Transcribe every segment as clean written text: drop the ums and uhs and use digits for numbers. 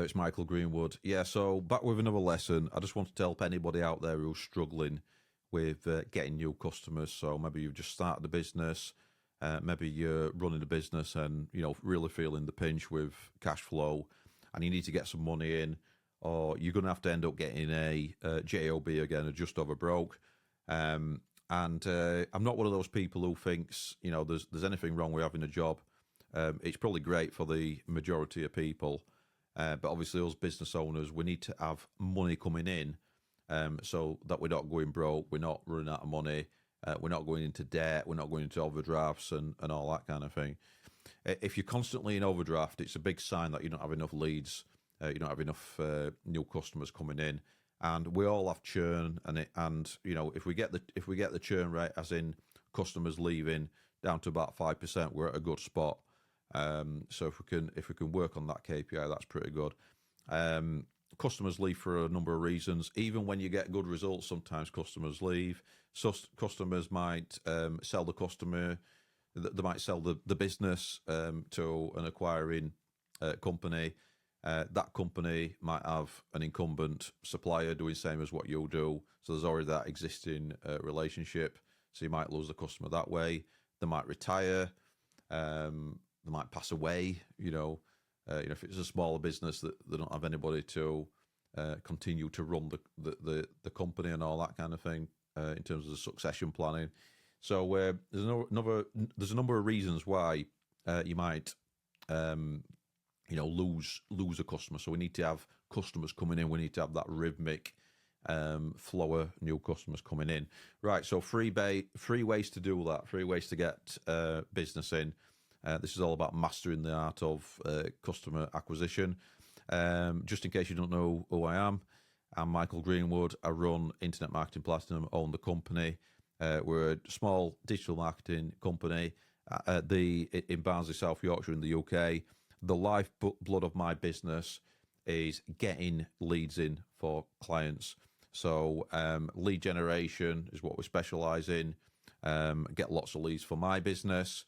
it's Michael Greenwood. Yeah, so back with another lesson. I just want to help anybody out there who's struggling with getting new customers. So maybe you've just started a business, maybe you're running a business and, really feeling the pinch with cash flow and you need to get some money in, or you're going to have to end up getting a JOB again, a just over broke. And I'm not one of those people who thinks, there's anything wrong with having a job. It's probably great for the majority of people. But obviously, us business owners, we need to have money coming in so that we're not going broke, we're not running out of money, we're not going into debt, we're not going into overdrafts and all that kind of thing. If you're constantly in overdraft, it's a big sign that you don't have enough leads, you don't have enough new customers coming in. And we all have churn, and if we get the churn rate, as in customers leaving, down to about 5%, we're at a good spot. So if we can work on that KPI, that's pretty good. Customers leave for a number of reasons. Even when you get good results, sometimes customers leave. So customers might sell the customer. They might sell the business to an acquiring company. That company might have an incumbent supplier doing the same as what you do. So there's already that existing relationship. So you might lose the customer that way. They might retire. They might pass away. If it's a smaller business that they don't have anybody to continue to run the company and all that kind of thing in terms of the succession planning. So there's a number of reasons why you might lose a customer. So we need to have customers coming in. We need to have that rhythmic flow of new customers coming in. Right. So three ways to do that. 3 ways to get business in. This is all about mastering the art of customer acquisition. Just in case you don't know who I am, I'm Michael Greenwood. I run Internet Marketing Platinum, own the company. We're a small digital marketing company in Barnsley, South Yorkshire in the UK. The lifeblood of my business is getting leads in for clients. So lead generation is what we specialise in. Get lots of leads for my business.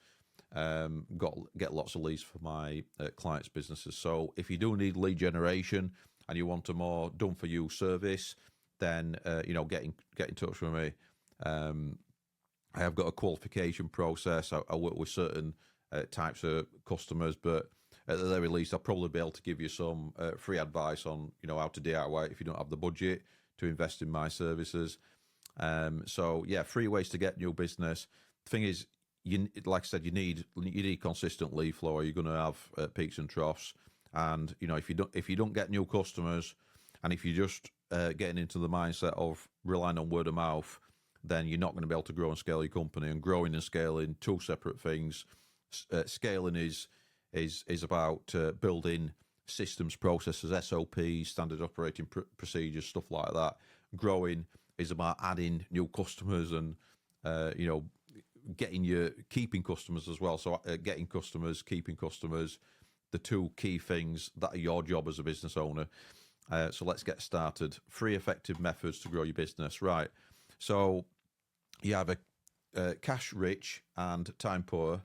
Get lots of leads for my clients' businesses. So if you do need lead generation and you want a more done for you service, then get in touch with me. I have got a qualification process. I work with certain types of customers, but at the very least, I'll probably be able to give you some free advice on how to DIY if you don't have the budget to invest in my services. So yeah, 3 ways to get new business. The thing is, like I said, you need consistent lead flow, or you're going to have peaks and troughs. And if you don't get new customers, and if you're just getting into the mindset of relying on word of mouth, then you're not going to be able to grow and scale your company. And growing and scaling, 2 separate things. Scaling is about building systems, processes, SOPs, standard operating procedures, stuff like that. Growing is about adding new customers and keeping customers as well. So getting customers, keeping customers, the 2 key things that are your job as a business owner. So let's get started. 3 effective methods to grow your business. Right. So you have a cash rich and time poor,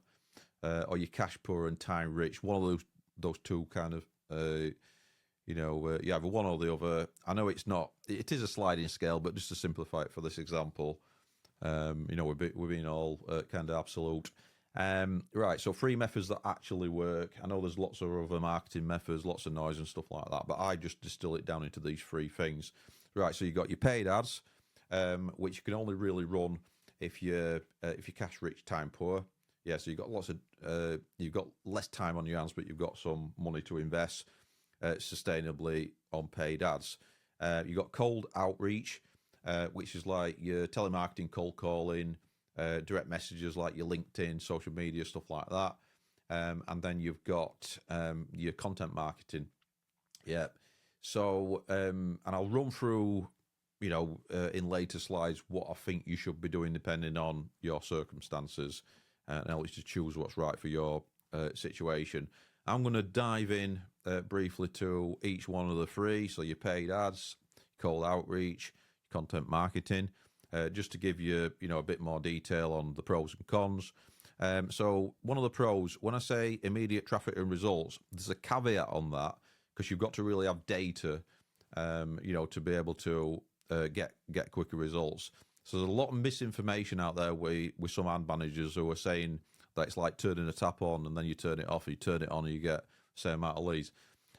or you're cash poor and time rich. One of those 2 kind of, you have one or the other. I know it is a sliding scale, but just to simplify it for this example, we're being all kind of absolute. Right, so 3 methods that actually work. I know there's lots of other marketing methods, lots of noise and stuff like that, but I just distill it down into these 3 things. Right, so you've got your paid ads, which you can only really run if you're cash rich, time poor. Yeah, so you've got less time on your hands, but you've got some money to invest sustainably on paid ads. You've got cold outreach, which is like your telemarketing, cold calling, direct messages like your LinkedIn, social media, stuff like that. And then you've got your content marketing. Yeah. So, and I'll run through, in later slides, what I think you should be doing depending on your circumstances. And I'll just choose what's right for your situation. I'm going to dive in briefly to each one of the 3. So your paid ads, cold outreach, content marketing, just to give you, a bit more detail on the pros and cons. So one of the pros, when I say immediate traffic and results, there's a caveat on that, because you've got to really have data, to be able to get quicker results. So there's a lot of misinformation out there with some ad managers who are saying that it's like turning a tap on and then you turn it off, you turn it on and you get the same amount of leads.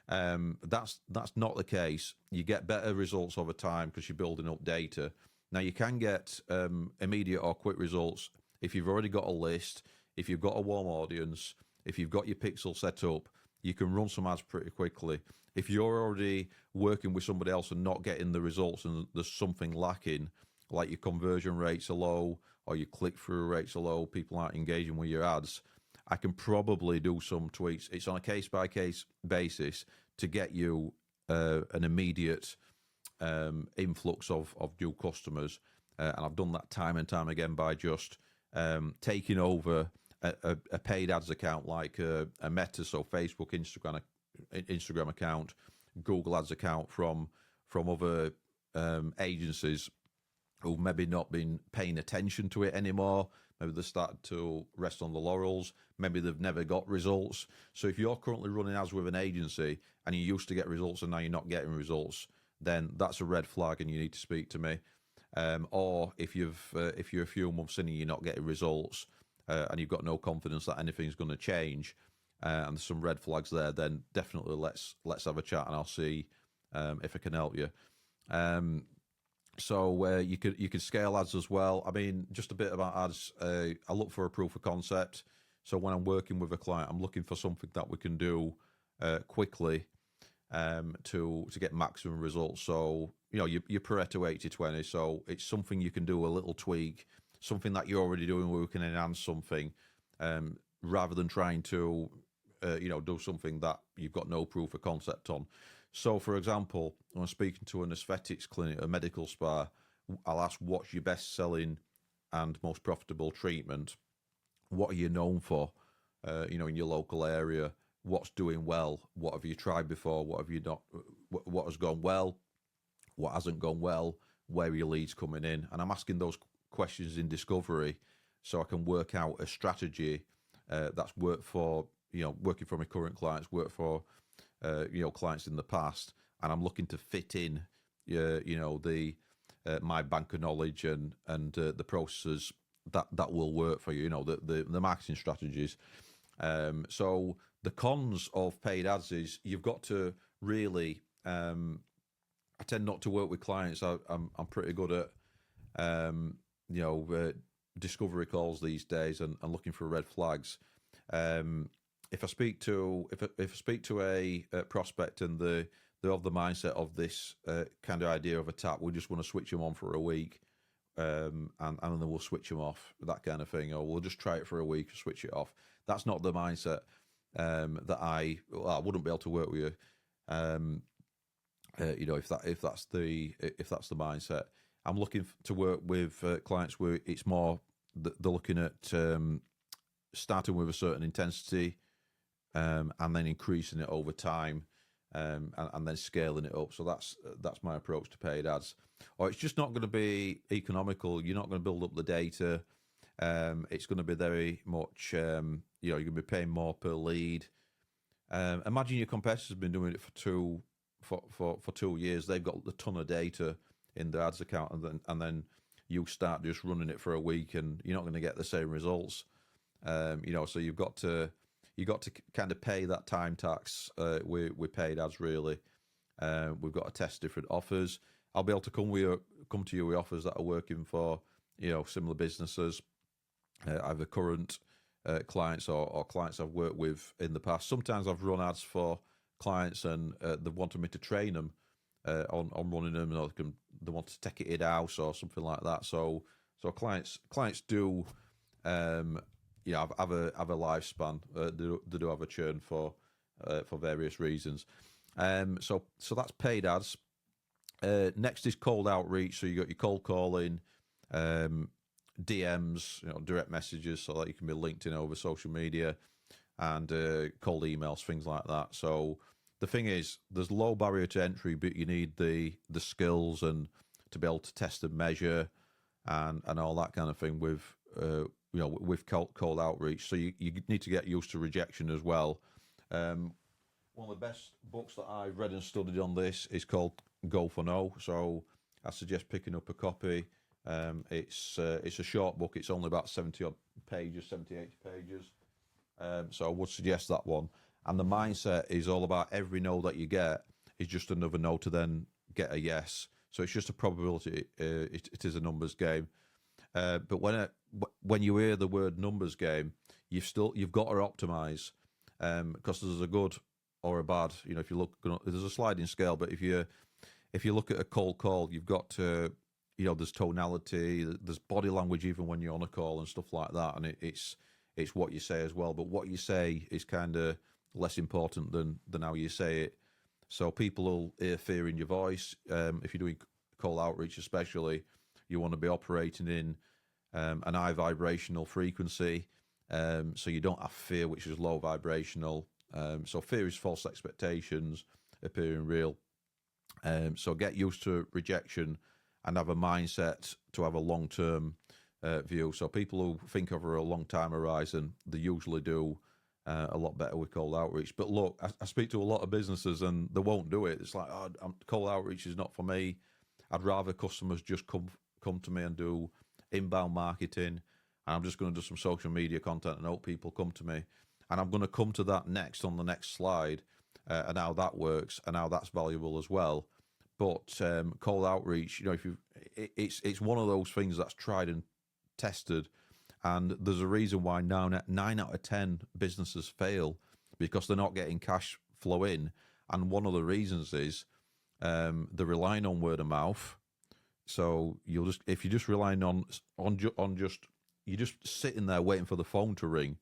That's not the case. You get better results over time because you're building up data. Now you can get immediate or quick results if you've already got a list, if you've got a warm audience, if you've got your pixel set up. You can run some ads pretty quickly. If you're already working with somebody else and not getting the results and there's something lacking, like your conversion rates are low or your click-through rates are low, people aren't engaging with your ads, I can probably do some tweaks. It's on a case-by-case basis to get you an immediate influx of new customers. And I've done that time and time again by just taking over a paid ads account like a Meta, so Facebook, Instagram account, Google Ads account from other agencies who've maybe not been paying attention to it anymore. Maybe they've started to rest on the laurels. Maybe they've never got results. So if you're currently running ads with an agency and you used to get results and now you're not getting results, then that's a red flag and you need to speak to me. Or if you're a few months in and you're not getting results, and you've got no confidence that anything's going to change, and there's some red flags there, then definitely let's have a chat and I'll see if I can help you. So you could scale ads as well. I mean, just a bit about ads. I look for a proof of concept. So when I'm working with a client, I'm looking for something that we can do quickly to get maximum results. So your Pareto 80/20. So it's something you can do a little tweak, something that you're already doing where we can enhance something, rather than trying to do something that you've got no proof of concept on. So, for example, when I'm speaking to an aesthetics clinic, a medical spa, I'll ask, what's your best selling and most profitable treatment? What are you known for, in your local area? What's doing well? What have you tried before? What have you not? What has gone well? What hasn't gone well? Where are your leads coming in? And I'm asking those questions in discovery so I can work out a strategy that's worked for, working for my current clients, worked for clients in the past, and I'm looking to fit in the my bank of knowledge and the processes that will work for you, the marketing strategies. So the cons of paid ads is you've got to really I tend not to work with clients. I'm pretty good at discovery calls these days and looking for red flags. If I speak to a prospect and they're of the mindset of this kind of idea of a tap, we just want to switch them on for a week, and then we'll switch them off, that kind of thing, or we'll just try it for a week, switch it off. That's not the mindset that I wouldn't be able to work with you. If that's the mindset, I'm looking to work with clients where it's more they're looking at starting with a certain intensity, and then increasing it over time, and then scaling it up. So that's my approach to paid ads. Or it's just not going to be economical. You're not going to build up the data. It's going to be very much, you're going to be paying more per lead. Imagine your competitors have been doing it for 2 years. They've got a ton of data in their ads account, and then you start just running it for a week, and you're not going to get the same results. So you've got to kind of pay that time tax with paid ads. Really, we've got to test different offers. I'll be able to come to you with offers that are working for similar businesses, either current clients or clients I've worked with in the past. Sometimes I've run ads for clients and they wanted me to train them on running them, or they want to take it in-house or something like that. So clients do have a lifespan. They do have a churn for various reasons. So that's paid ads. Next is cold outreach. So you got your cold calling, DMs, direct messages, so that you can be linked in over social media, and cold emails, things like that. So the thing is, there's low barrier to entry, but you need the skills and to be able to test and measure and all that kind of thing with with cold outreach. So you need to get used to rejection as well. one of the best books that I've read and studied on this is called Go for No. So I suggest picking up a copy. It's a short book. It's only about 70 odd pages, 70, 80 pages. So I would suggest that one. And the mindset is all about every no that you get is just another no to then get a yes. So it's just a probability. It is a numbers game. But when you hear the word numbers game, you've got to optimize, because there's a good or a bad. You know, if you look, there's a sliding scale. But if you look at a cold call, you've got to, you know, there's tonality, there's body language even when you're on a call and stuff like that, and it's what you say as well. But what you say is kind of less important than how you say it. So people will hear fear in your voice. If you're doing call outreach, especially, you want to be operating in an high vibrational frequency, so you don't have fear, which is low vibrational. So fear is false expectations appearing real. So get used to rejection and have a mindset to have a long-term view. So people who think over a long time horizon, they usually do a lot better with cold outreach. But look, I speak to a lot of businesses and they won't do it. It's like, oh, cold outreach is not for me. I'd rather customers just come to me and do inbound marketing. And I'm just going to do some social media content and hope people come to me. And I'm going to come to that next on the next slide, and how that works and how that's valuable as well. But cold outreach, you know, it's one of those things that's tried and tested, and there's a reason why now 9 out of 10 businesses fail, because they're not getting cash flow in, and one of the reasons is they're relying on word of mouth. So if you're just relying on just you're just sitting there waiting for the phone to ring,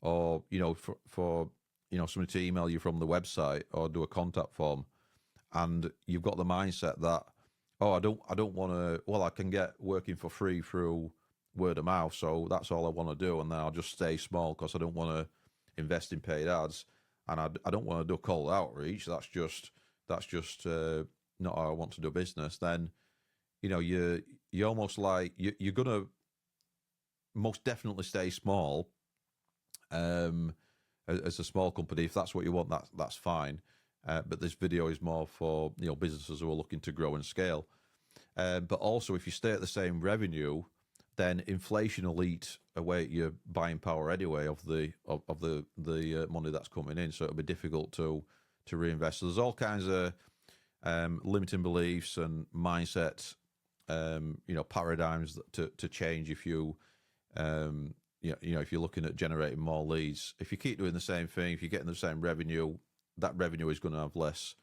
or you know for you know somebody to email you from the website or do a contact form, and you've got the mindset that, oh, I don't want to, well, I can get working for free through word of mouth, so that's all I want to do, and then I'll just stay small because I don't want to invest in paid ads, and I don't want to do cold outreach. That's just not how I want to do business. Then, you know, you're almost like you're gonna most definitely stay small, as a small company. If that's what you want, that's fine. But this video is more for, you know, businesses who are looking to grow and scale. But also, if you stay at the same revenue, then inflation will eat away at your buying power anyway of the money that's coming in. So it'll be difficult to reinvest. So there's all kinds of limiting beliefs and mindset, you know, paradigms to change if you you know, if you're looking at generating more leads. If you keep doing the same thing, if you're getting the same revenue, that revenue is going to have less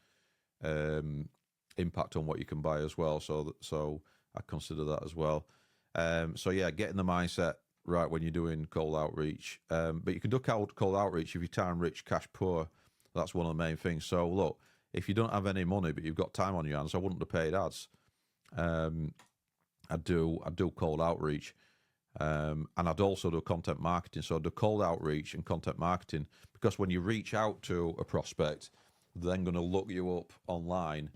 impact on what you can buy as well. So I consider that as well. So yeah, getting the mindset right when you're doing cold outreach. But you can do cold outreach if you're time rich, cash poor. That's one of the main things. So look, if you don't have any money but you've got time on your hands, I wouldn't do paid ads. I'd do cold outreach. And I'd also do content marketing. So I'd do cold outreach and content marketing, because when you reach out to a prospect, they're then going to look you up online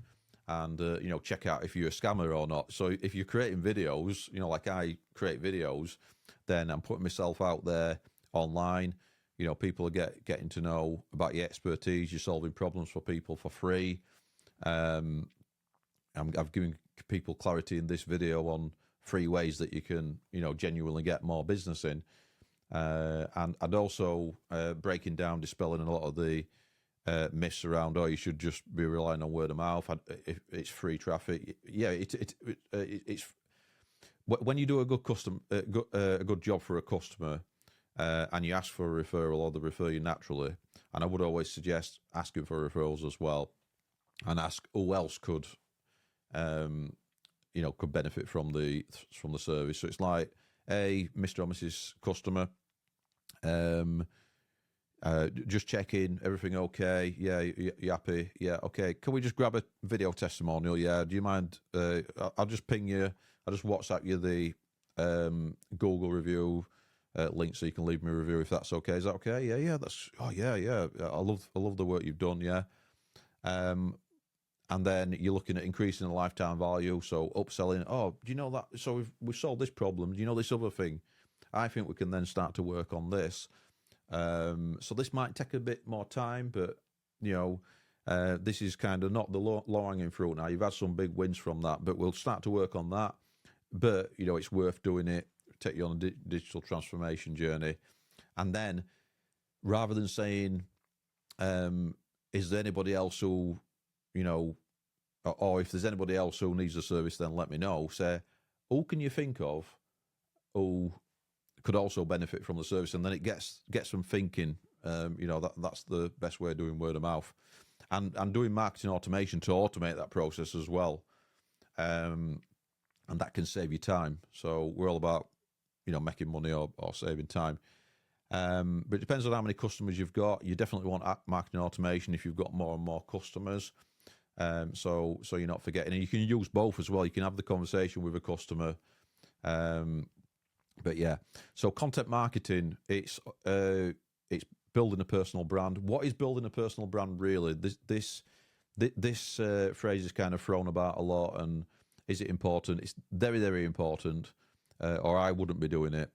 and you know, check out if you're a scammer or not. So if you're creating videos, you know, like I create videos, then I'm putting myself out there online. You know, people are getting to know about your expertise. You're solving problems for people for free. I've given people clarity in this video on 3 ways that you can, you know, genuinely get more business in, and also breaking down, dispelling a lot of the myths around, oh, you should just be relying on word of mouth. If it's free traffic, yeah, it's when you do a good a good job for a customer, and you ask for a referral or they refer you naturally. And I would always suggest asking for referrals as well, and ask who else could. You know, could benefit from the service. So it's like, hey, Mr. or Mrs. Customer, just check in, everything okay? Yeah, you happy? Yeah, okay. Can we just grab a video testimonial? Yeah, do you mind? I'll just ping you. I'll just WhatsApp you the Google review link so you can leave me a review if that's okay. Is that okay? Yeah. That's yeah. I love the work you've done. Yeah. And then you're looking at increasing the lifetime value, so upselling. Oh, do you know that? So we've solved this problem. Do you know this other thing? I think we can then start to work on this. So this might take a bit more time, but this is kind of not the low hanging fruit now. You've had some big wins from that, but we'll start to work on that. But, it's worth doing it, take you on a digital transformation journey. And then rather than saying, is there anybody else who, or if there's anybody else who needs a service, then let me know. Say, who can you think of who could also benefit from the service? And then it gets them thinking. That's the best way of doing word of mouth, and doing marketing automation to automate that process as well. And that can save you time. So we're all about, making money or saving time. But it depends on how many customers you've got. You definitely want marketing automation if you've got more and more customers. So you're not forgetting. And you can use both as well. You can have the conversation with a customer. But yeah, so content marketing, it's building a personal brand. What is building a personal brand really? This phrase is kind of thrown about a lot. And is it important? It's very, very important. Or I wouldn't be doing it.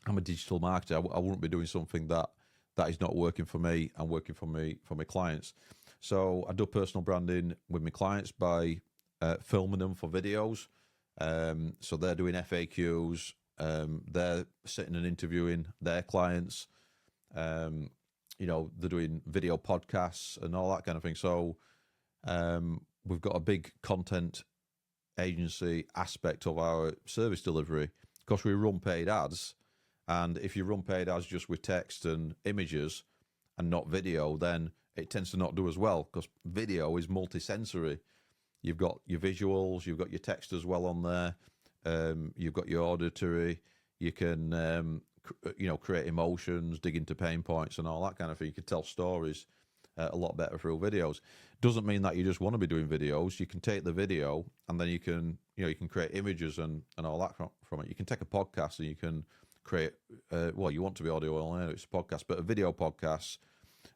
I'm a digital marketer. I wouldn't be doing something that is not working for me and working for my clients. So I do personal branding with my clients by filming them for videos. So they're doing FAQs. They're sitting and interviewing their clients. They're doing video podcasts and all that kind of thing. So we've got a big content agency aspect of our service delivery. Because we run paid ads. And if you run paid ads just with text and images and not video, then it tends to not do as well, because video is multi-sensory. You've got your visuals, you've got your text as well on there, you've got your auditory, you can, create emotions, dig into pain points and all that kind of thing. You can tell stories a lot better through videos. Doesn't mean that you just want to be doing videos. You can take the video and then you can create images and all that from it. You can take a podcast and you can create, you want to be audio only, it's a podcast, but a video podcast,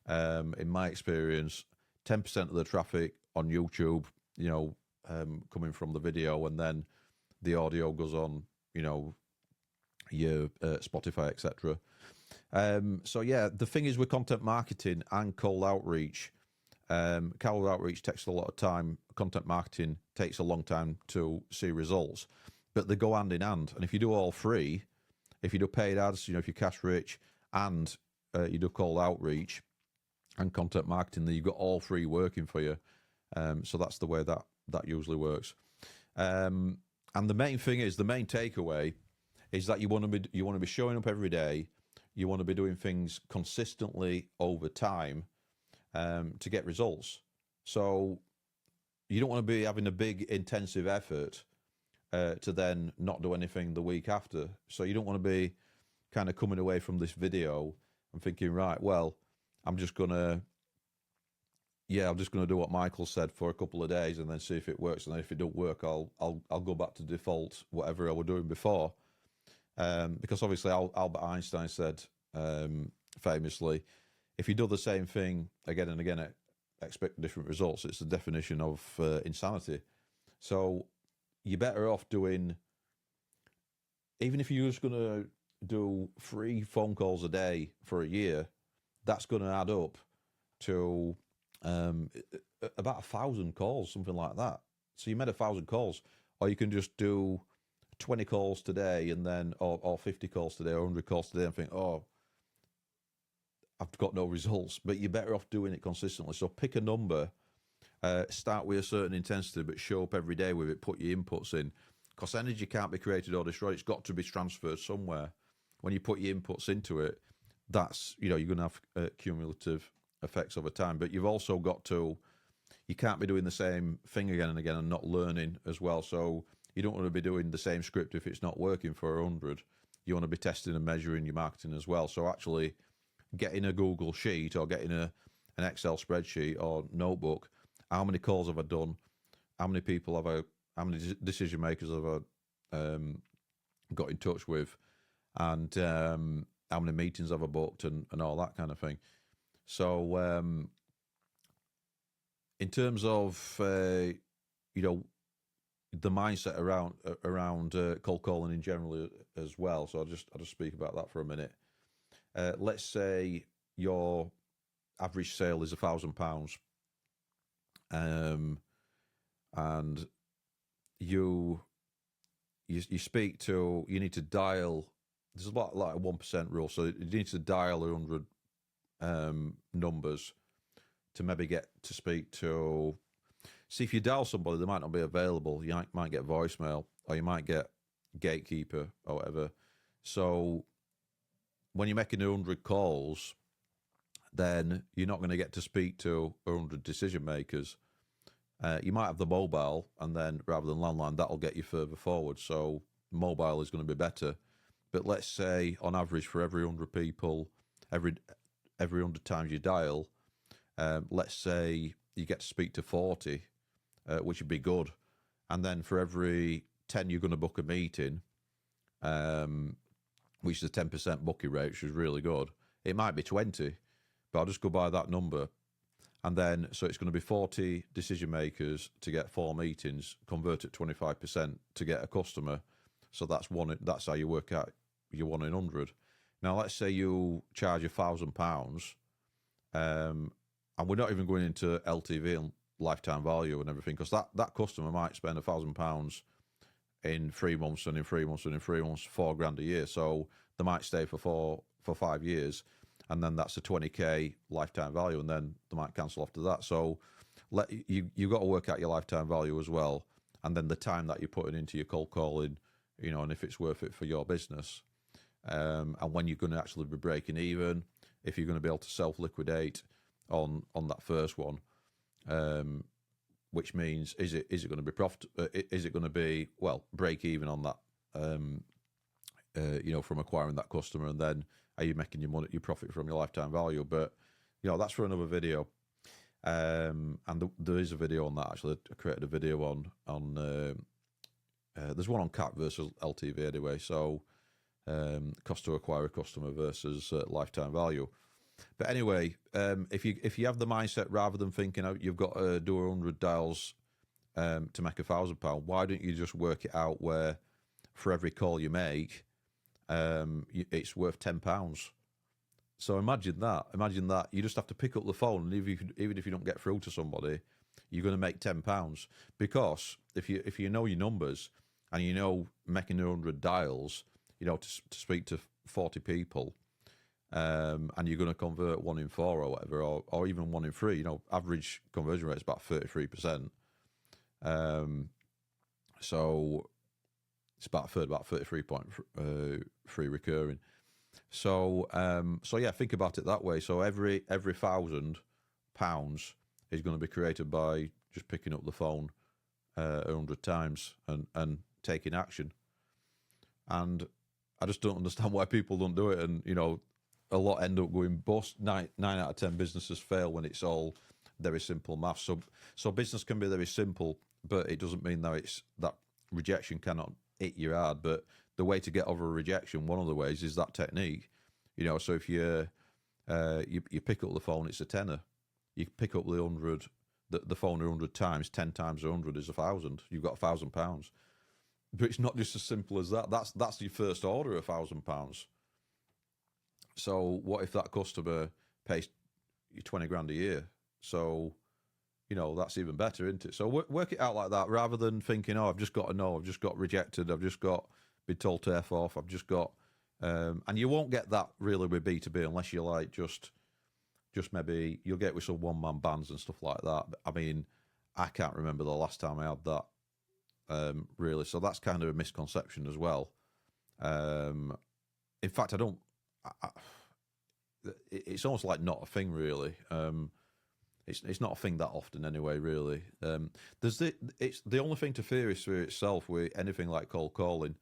in my experience, 10% of the traffic on YouTube, coming from the video, and then the audio goes on, your Spotify, etc. So yeah, the thing is with content marketing and cold outreach, cold outreach takes a lot of time. Content marketing takes a long time to see results, but they go hand in hand. And if you do all three, if you do paid ads, if you're cash rich, and you do cold outreach and content marketing, then you've got all three working for you. So that's the way that usually works. And the main thing is, the main takeaway is that you want to be showing up every day. You want to be doing things consistently over time to get results. So you don't want to be having a big intensive effort to then not do anything the week after. So you don't want to be kind of coming away from this video and thinking, right, well, I'm just gonna do what Michael said for a couple of days and then see if it works. And then if it don't work, I'll go back to default whatever I was doing before. Because obviously Albert Einstein said famously, if you do the same thing again and again, expect different results. It's the definition of insanity. So you're better off doing, even if you're just going to do 3 phone calls a day for a year, that's going to add up to about 1,000 calls, something like that. So you made 1,000 calls, or you can just do 20 calls today and then, or 50 calls today, or 100 calls today, and think, oh, I've got no results. But you're better off doing it consistently. So pick a number, start with a certain intensity, but show up every day with it, put your inputs in. Because energy can't be created or destroyed. It's got to be transferred somewhere. When you put your inputs into it, that's, you're going to have cumulative effects over time. But you've also got to, you can't be doing the same thing again and again and not learning as well. So you don't want to be doing the same script if it's not working for 100. You want to be testing and measuring your marketing as well. So actually getting a Google sheet or getting an Excel spreadsheet or notebook, how many calls have I done? How many people how many decision makers have I got in touch with? And how many meetings have I booked and all that kind of thing. So in terms of, the mindset around cold calling in general as well. So I'll just speak about that for a minute. Let's say you're average sale is £1,000, and you speak to, you need to dial. There's a lot like a 1% rule, so you need to dial 100 numbers to maybe get to speak to. See, if you dial somebody, they might not be available. You might get voicemail, or you might get gatekeeper or whatever. So when you're making 100 calls, then you're not going to get to speak to 100 decision makers. You might have the mobile, and then rather than landline, that'll get you further forward. So mobile is going to be better. But let's say on average for every 100 people, every 100 times you dial, let's say you get to speak to 40, which would be good. And then for every 10 you're going to book a meeting, which is a 10% booking rate, which is really good. It might be 20, but I'll just go by that number. And then, so it's going to be 40 decision makers to get 4 meetings, convert at 25% to get a customer. So that's how you work out your 1 in 100. Now, let's say you charge £1,000, and we're not even going into LTV and lifetime value and everything, because that customer might spend £1,000 in 3 months, and in 3 months, and in 3 months, $4,000 a year. So they might stay for 5 years. And then that's a 20k lifetime value, and then they might cancel after that. So you've got to work out your lifetime value as well, and then the time that you're putting into your cold calling, and if it's worth it for your business, and when you're going to actually be breaking even, if you're going to be able to self-liquidate on that first one, which means is it going to be is it going to be break even on that, from acquiring that customer, and then are you making your profit from your lifetime value? But that's for another video. And there is a video on that. Actually, I created a video on there's one on CAC versus LTV anyway. So cost to acquire a customer versus lifetime value. But anyway, if you have the mindset, rather than thinking you've got to do 100 dials to make £1,000, why don't you just work it out where for every call you make, it's worth £10. So imagine that you just have to pick up the phone, and even if you don't get through to somebody, you're going to make £10, because if you know your numbers, and making 100 dials, to speak to 40 people, and you're going to convert 1 in 4 or whatever, or even 1 in 3, average conversion rate is about 33%. So it's about a third, about 33.3 recurring. So yeah, think about it that way. So every £1,000 is going to be created by just picking up the phone 100 times and taking action. And I just don't understand why people don't do it. And a lot end up going bust. 9 out of 10 businesses fail when it's all very simple maths. So business can be very simple, but it doesn't mean that rejection cannot hit you hard. But the way to get over a rejection, one of the ways, is that technique. So if you pick up the phone, it's a tenner. You pick up the phone 100 times, 10 times 100 is 1,000. You've got £1,000. But it's not just as simple as that. That's your first order of £1,000. So what if that customer pays you 20 grand a year? So that's even better, isn't it? So work it out like that, rather than thinking, I've just got a no, I've just got rejected, I've just got been told to F off, I've just got, and you won't get that really with B2B unless you're like just maybe you'll get with some one-man bands and stuff like that. But, I mean, I can't remember the last time I had that, really. So that's kind of a misconception as well. In fact, it's almost like not a thing, really. It's not a thing that often anyway, really. It's the only thing to fear is for itself with anything like cold calling.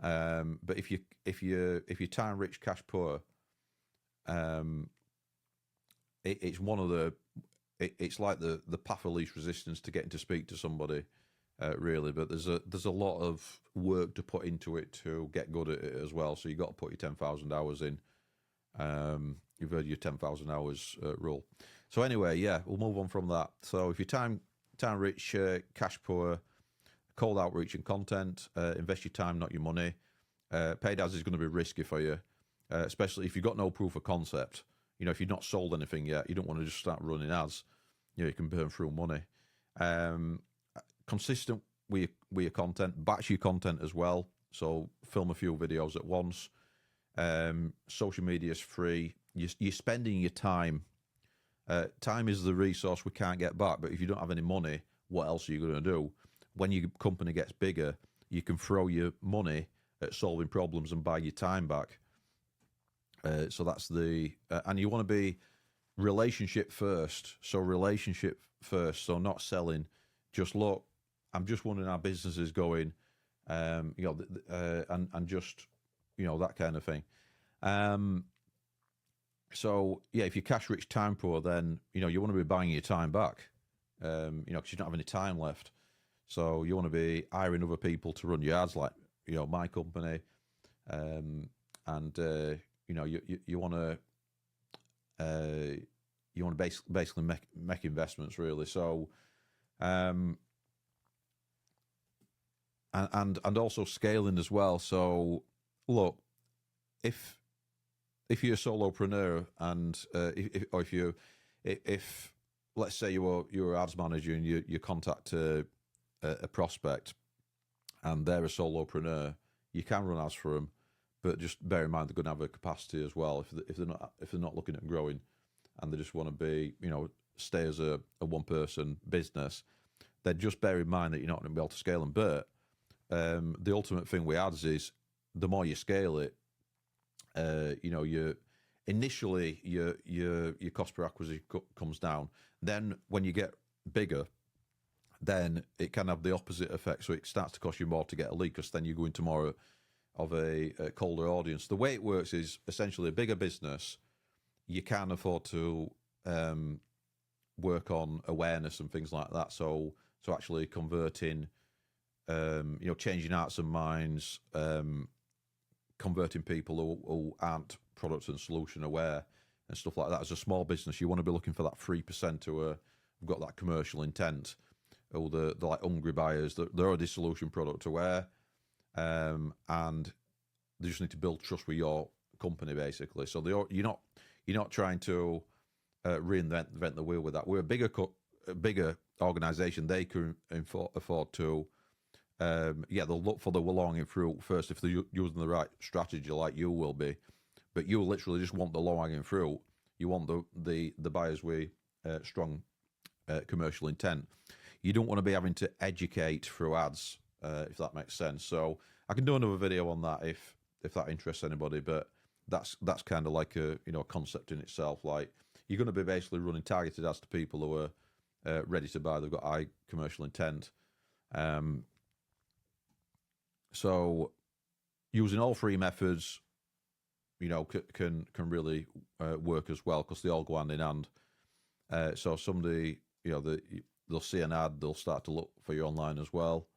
But if you're time rich, cash poor, it's one of the it's like the path of least resistance to getting to speak to somebody, really. But there's a lot of work to put into it to get good at it as well. So you've got to put your 10,000 hours in. You've heard your 10,000 hours rule. So anyway, yeah, we'll move on from that. So if you're time rich, cash poor, cold outreach and content, invest your time, not your money. Paid ads is going to be risky for you, especially if you've got no proof of concept. if you've not sold anything yet, you don't want to just start running ads. You can burn through money. Consistent with your content, batch your content as well. So film a few videos at once. Social media is free. You're spending your time. Time is the resource we can't get back. But if you don't have any money, what else are you going to do? When your company gets bigger, you can throw your money at solving problems and buy your time back. So that's and you want to be relationship first. So relationship first. So not selling. Just look, I'm just wondering how business is going, and just, that kind of thing. So yeah, if you're cash rich, time poor, then you want to be buying your time back, because you don't have any time left. So you want to be hiring other people to run your ads, like my company, and you want to basically make investments, really. So and also scaling as well. So look, if you're a solopreneur and if let's say you're an ads manager and you contact a prospect and they're a solopreneur, you can run ads for them, but just bear in mind they're going to have a capacity as well if they're not looking at growing and they just want to be stay as a one person business. Then just bear in mind that you're not going to be able to scale them. But the ultimate thing with ads is the more you scale it, initially your cost per acquisition comes down. Then when you get bigger, then it can have the opposite effect. So it starts to cost you more to get a lead, because then you go into more of a colder audience. The way it works is essentially a bigger business, you can afford to work on awareness and things like that. So actually converting, changing hearts and minds, converting people who aren't product and solution aware and stuff like that. As a small business, you want to be looking for that 3% who have got that commercial intent, or the like hungry buyers. They're already solution product aware, and they just need to build trust with your company, basically. So you're not trying to reinvent the wheel with that. We're a bigger organisation. They can afford to. They'll look for the low-hanging fruit first if they're using the right strategy, like you will be. But you literally just want the low-hanging fruit. You want the buyers with strong commercial intent. You don't want to be having to educate through ads, if that makes sense. So I can do another video on that if that interests anybody. But that's kind of like a concept in itself. Like, you're going to be basically running targeted ads to people who are ready to buy. They've got high commercial intent. So using all three methods, can really work as well, because they all go hand in hand. So somebody, they'll see an ad, they'll start to look for you online as well.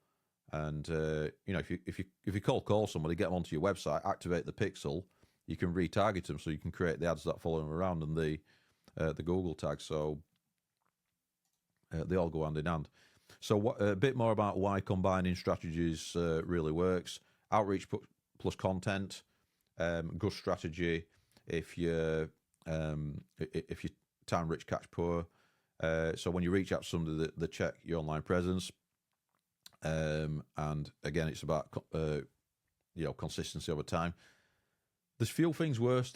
And if you call somebody, get them onto your website, activate the pixel, you can retarget them, so you can create the ads that follow them around and the Google tag. So they all go hand in hand. So a bit more about why combining strategies really works. Outreach plus content, good strategy if you're time rich, catch poor. So when you reach out to somebody, they check your online presence. And again, it's about consistency over time. There's few things worse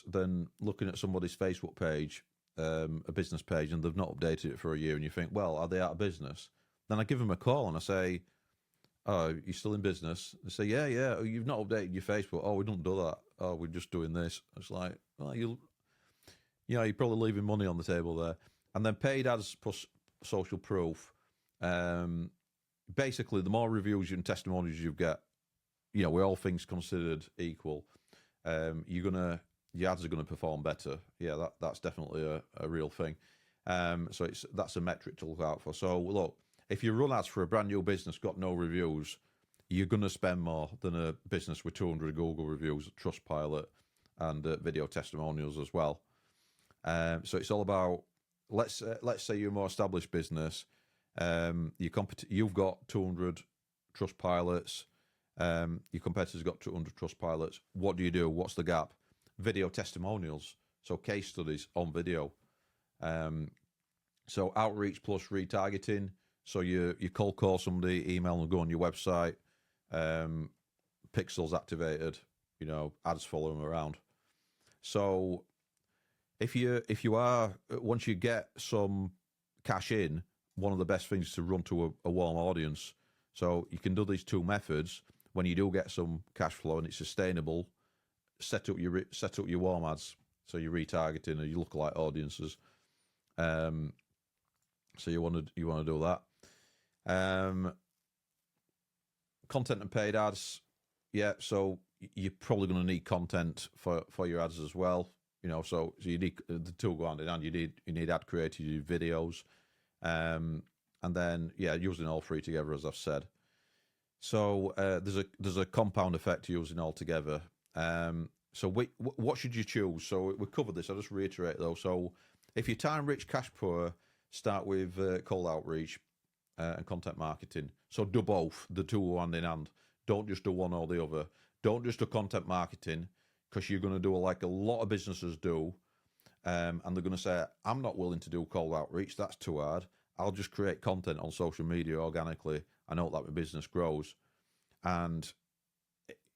than looking at somebody's Facebook page, a business page, and they've not updated it for a year, and you think, well, are they out of business? Then I give them a call and I say, oh, you still in business? They say, yeah. Oh, you've not updated your Facebook. Oh, we don't do that. Oh, we're just doing this. It's like, well, you're probably leaving money on the table there. And then paid ads plus social proof. Basically, the more reviews and testimonials you get, with all things considered equal, your ads are going to perform better. Yeah, that's definitely a real thing. So that's a metric to look out for. So look, if you run ads for a brand new business, got no reviews, you're going to spend more than a business with 200 Google reviews, Trustpilot, and video testimonials as well. So it's all about, let's say you're a more established business, you've got 200 Trustpilots, your competitors got 200 Trustpilots. What do you do? What's the gap? Video testimonials. So case studies on video. So outreach plus retargeting. So you cold call somebody, email them, go on your website, pixels activated, ads follow them around. So if you are, once you get some cash in, one of the best things is to run to a warm audience. So you can do these two methods. When you do get some cash flow and it's sustainable, set up your warm ads. So you're retargeting and you lookalike audiences. So you want to do that. Content and paid ads. Yeah, so you're probably going to need content for your ads as well. So you need the two go hand in hand. You need ad creators, you need videos, and then using all three together, as I've said. So there's a compound effect to using all together. So what should you choose? So we covered this. I'll just reiterate though. So if you're time rich, cash poor, start with cold outreach and content marketing. So do both. The two hand in hand. Don't just do one or the other. Don't just do content marketing, because you're going to do like a lot of businesses do, and they're going to say, I'm not willing to do cold outreach. That's too hard. I'll just create content on social media organically. I know that my business grows. And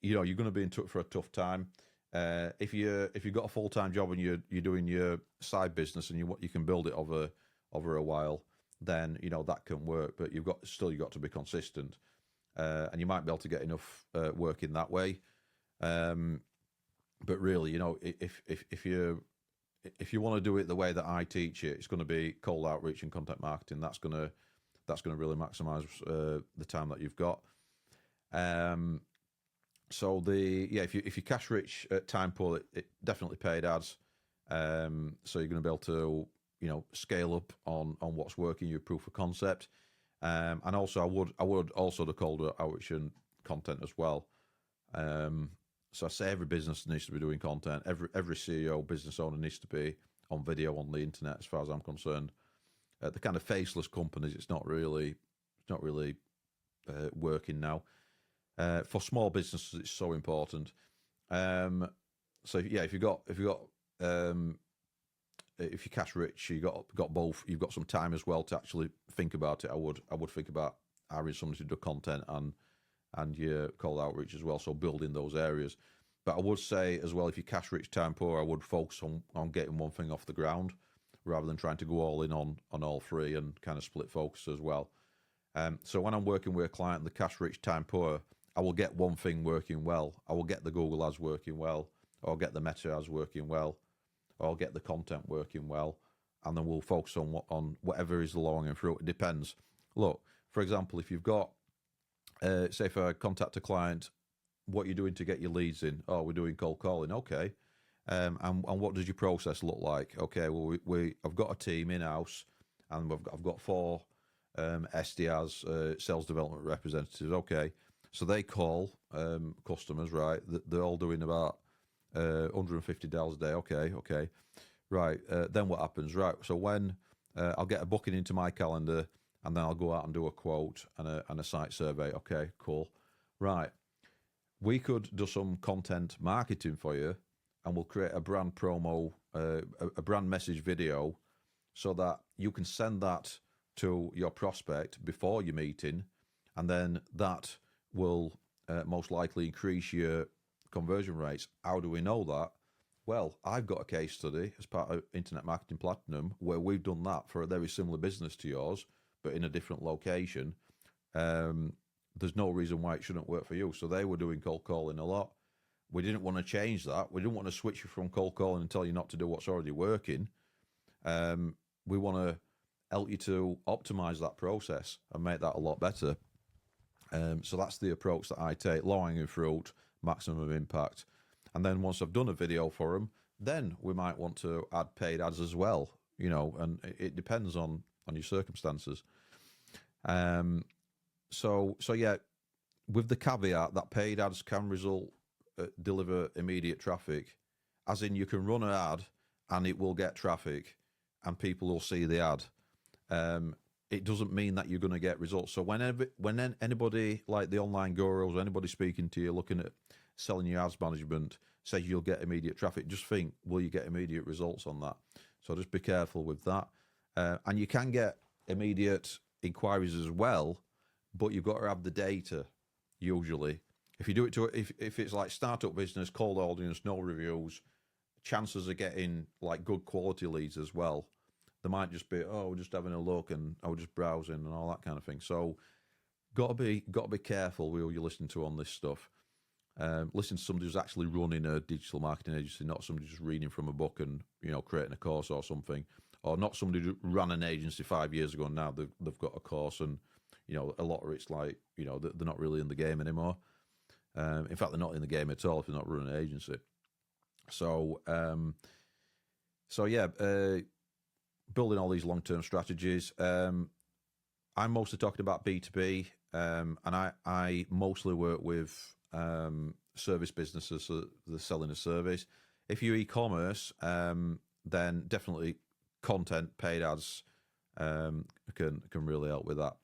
you're going to be in for a tough time. If you've got a full-time job and you're doing your side business and you can build it over a while, then that can work. But you've got to be consistent, and you might be able to get enough work in that way. But really, if you want to do it the way that I teach it, it's going to be cold outreach and content marketing. That's going to really maximize the time that you've got. So if you're cash rich at time poor, it definitely paid ads. So you're going to be able to scale up on what's working, your proof of concept. And also I would also the cold outreach and content as well. So I say every business needs to be doing content. Every CEO, business owner needs to be on video on the internet, as far as I'm concerned. The kind of faceless companies, it's not really working now. For small businesses, it's so important. So if you're cash rich, you got both. You've got some time as well to actually think about it. I would think about hiring somebody to do content and your cold outreach as well. So building those areas. But I would say as well, if you're cash rich, time poor, I would focus on getting one thing off the ground rather than trying to go all in on all three and kind of split focus as well. So when I'm working with a client, the cash rich, time poor, I will get one thing working well. I will get the Google ads working well, or I'll get the Meta ads working well, or I'll get the content working well, and then we'll focus on whatever is the low-hanging fruit. It depends. Look, for example, if you've got, say if I contact a client, what you're doing to get your leads in? Oh, we're doing cold calling. Okay. And what does your process look like? Okay, well, I've got a team in-house, and I've got 4 SDRs, sales development representatives. Okay, so they call customers, right? They're all doing about $150 a day. Okay, right. Then what happens? Right. So when I'll get a booking into my calendar, and then I'll go out and do a quote and a site survey. Okay, cool. Right. We could do some content marketing for you, and we'll create a brand promo, a brand message video, so that you can send that to your prospect before your meeting, and then that will most likely increase your conversion rates. How do we know that? Well, I've got a case study as part of Internet Marketing Platinum where we've done that for a very similar business to yours, but in a different location. There's no reason why it shouldn't work for you. So they were doing cold calling a lot. We didn't want to change that. We didn't want to switch you from cold calling and tell you not to do what's already working. We want to help you to optimize that process and make that a lot better. So that's the approach that I take: low-hanging fruit, maximum impact. And then once I've done a video for them, then we might want to add paid ads as well, and it depends on your circumstances. So yeah, with the caveat that paid ads can deliver immediate traffic, as in you can run an ad and it will get traffic and people will see the ad. It doesn't mean that you're going to get results. So when anybody like the online gurus, or anybody speaking to you looking at selling your ads management says you'll get immediate traffic. Just think, will you get immediate results on that? So just be careful with that. And you can get immediate inquiries as well, but you've got to have the data usually. If you do it to if it's like startup business, cold audience, no reviews, chances of getting like good quality leads as well. They might just be, oh, we're just having a look and we're just browsing and all that kind of thing. So got to be careful with who you listen to on this stuff. Listen to somebody who's actually running a digital marketing agency, not somebody just reading from a book and creating a course or something, or not somebody who ran an agency 5 years ago and now they've got a course and a lot of it's like they're not really in the game anymore. In fact, they're not in the game at all if they're not running an agency. So yeah, building all these long-term strategies. I'm mostly talking about B2B, and I mostly work with service businesses, so they're selling a service. If you're e-commerce, then definitely content, paid ads can really help with that.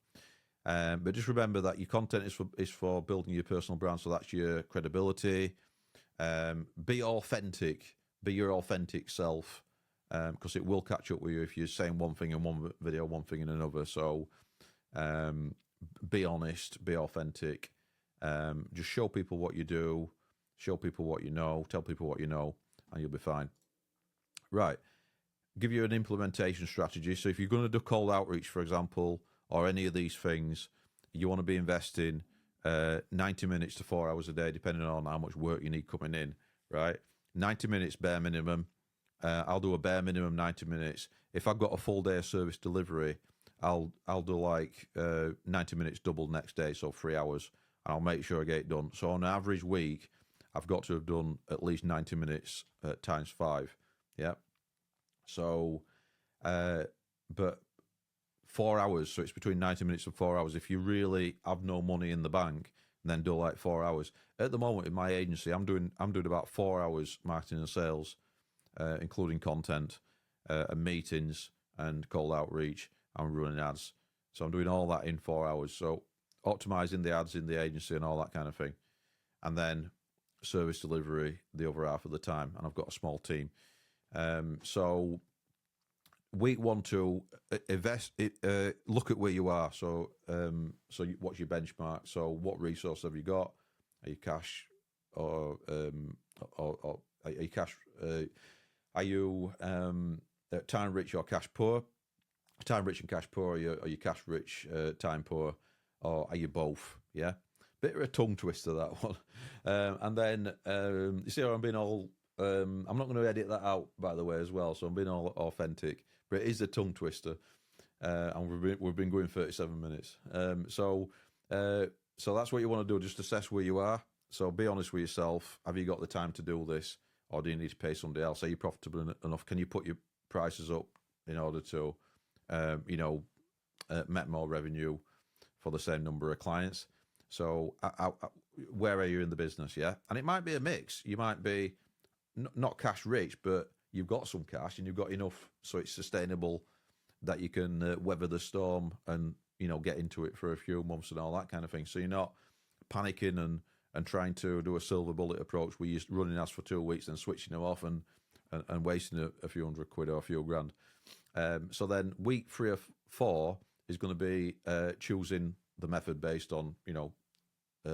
But just remember that your content is for building your personal brand, so that's your credibility. Be authentic, be your authentic self, because it will catch up with you if you're saying one thing in one video, one thing in another. So be honest, be authentic. Just show people what you do, show people what you know, tell people what you know, and you'll be fine. Right. Give you an implementation strategy. So if you're going to do cold outreach, for example, or any of these things, you want to be investing 90 minutes to 4 hours a day, depending on how much work you need coming in, right? 90 minutes bare minimum. I'll do a bare minimum 90 minutes. If I've got a full day of service delivery, I'll do like 90 minutes double next day, so 3 hours, and I'll make sure I get it done. So on an average week, I've got to have done at least 90 minutes times 5, yeah? So, but 4 hours, so it's between 90 minutes and 4 hours. If you really have no money in the bank, then do like 4 hours. At the moment in my agency, I'm doing about 4 hours marketing and sales, including content and meetings and cold outreach and running ads. So I'm doing all that in 4 hours. So optimizing the ads in the agency and all that kind of thing. And then service delivery the other half of the time. And I've got a small team. So week 1, 2, invest. Look at where you are. So, what's your benchmark? So, what resource have you got? Are you cash, or are you cash? Are you time rich or cash poor? Time rich and cash poor. Are you cash rich, time poor, or are you both? Yeah, bit of a tongue twister, that one. And then you see how I'm being all. I'm not going to edit that out, by the way, as well. So I'm being all authentic. But it is a tongue twister, and we've been going 37 minutes. So that's what you want to do. Just assess where you are. So be honest with yourself. Have you got the time to do this, or do you need to pay somebody else? Are you profitable enough? Can you put your prices up in order to, make more revenue for the same number of clients? So where are you in the business? Yeah, and it might be a mix. You might be not cash rich, but you've got some cash and you've got enough so it's sustainable that you can weather the storm and get into it for a few months and all that kind of thing. So you're not panicking and trying to do a silver bullet approach where you're running ads for 2 weeks and switching them off and wasting a few £100 or a few grand. So then week 3 or 4 is going to be choosing the method based on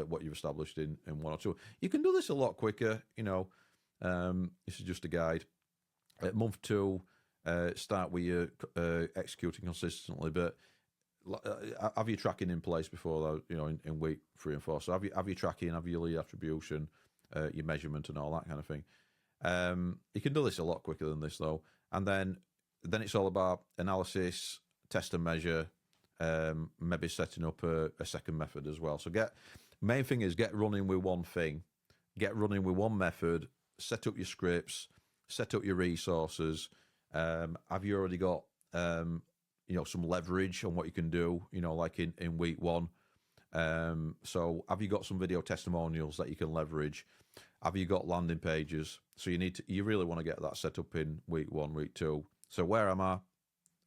what you've established in 1 or 2. You can do this a lot quicker. This is just a guide. At month 2, start with your executing consistently, but have your tracking in place before in week 3 and 4. So have your tracking, have your lead attribution, your measurement, and all that kind of thing. You can do this a lot quicker than this though, and then it's all about analysis, test and measure, maybe setting up a second method as well. So main thing is get running with one thing, get running with one method, set up your scripts, set up your resources. Have you already got some leverage on what you can do, like in week 1? So have you got some video testimonials that you can leverage? Have you got landing pages? So you really want to get that set up in week 1, week 2. So where am I?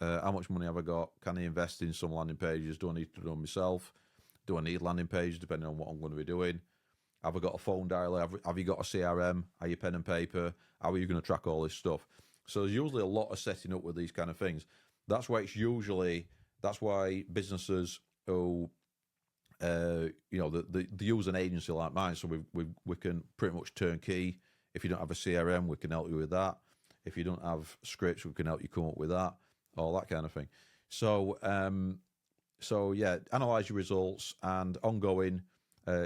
How much money have I got? Can I invest in some landing pages? Do I need to do them myself? Do I need landing pages depending on what I'm going to be doing? Have I got a phone dialer? Have you got a CRM? Are you pen and paper? How are you going to track all this stuff? So there's usually a lot of setting up with these kind of things. That's why businesses who they use an agency like mine, so we can pretty much turnkey. If you don't have a CRM, we can help you with that. If you don't have scripts, we can help you come up with that, all that kind of thing. So yeah, analyze your results and ongoing.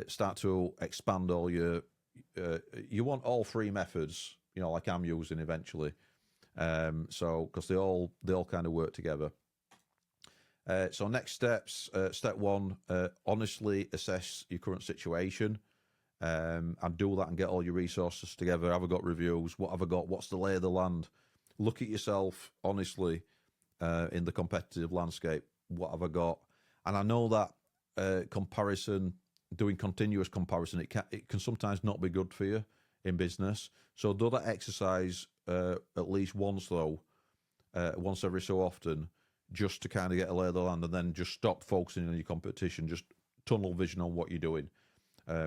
Start to expand all your. You want all three methods, like I'm using eventually. So because they all kind of work together. So next steps. Step one: honestly assess your current situation, and do that and get all your resources together. Have I got reviews? What have I got? What's the lay of the land? Look at yourself honestly in the competitive landscape. What have I got? And I know that doing continuous comparison, it can sometimes not be good for you in business. So do that exercise at least once though, once every so often, just to kind of get a lay of the land, and then just stop focusing on your competition. Just tunnel vision on what you're doing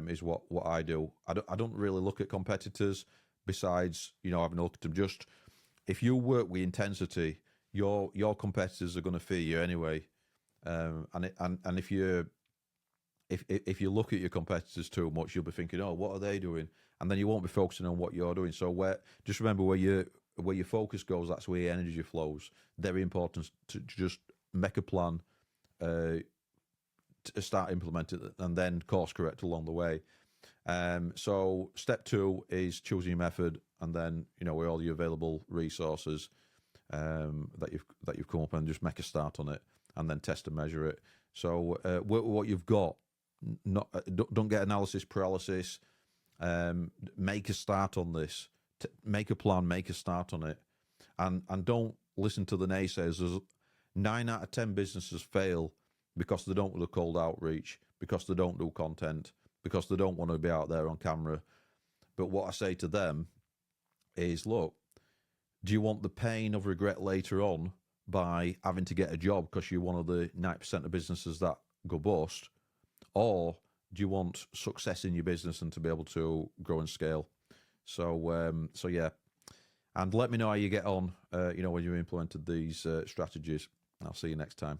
is what I do. I don't really look at competitors besides having a look at them. Just if you work with intensity, your competitors are going to fear you anyway. And if you look at your competitors too much, you'll be thinking, oh, what are they doing? And then you won't be focusing on what you're doing. So just remember where your focus goes, that's where your energy flows. Very important to just make a plan, to start implementing it, and then course correct along the way. So step two is choosing your method, and then with all your available resources that you've come up, and just make a start on it, and then test and measure it. So work with what you've got. Don't get analysis paralysis. Make a start on this. Make a plan. Make a start on it, and don't listen to the naysayers. There's 9 out of 10 businesses fail because they don't do cold outreach, because they don't do content, because they don't want to be out there on camera. But what I say to them is, look, do you want the pain of regret later on by having to get a job because you're one of the 90% of businesses that go bust? Or do you want success in your business and to be able to grow and scale? So yeah. And let me know how you get on, when you implemented these strategies. I'll see you next time.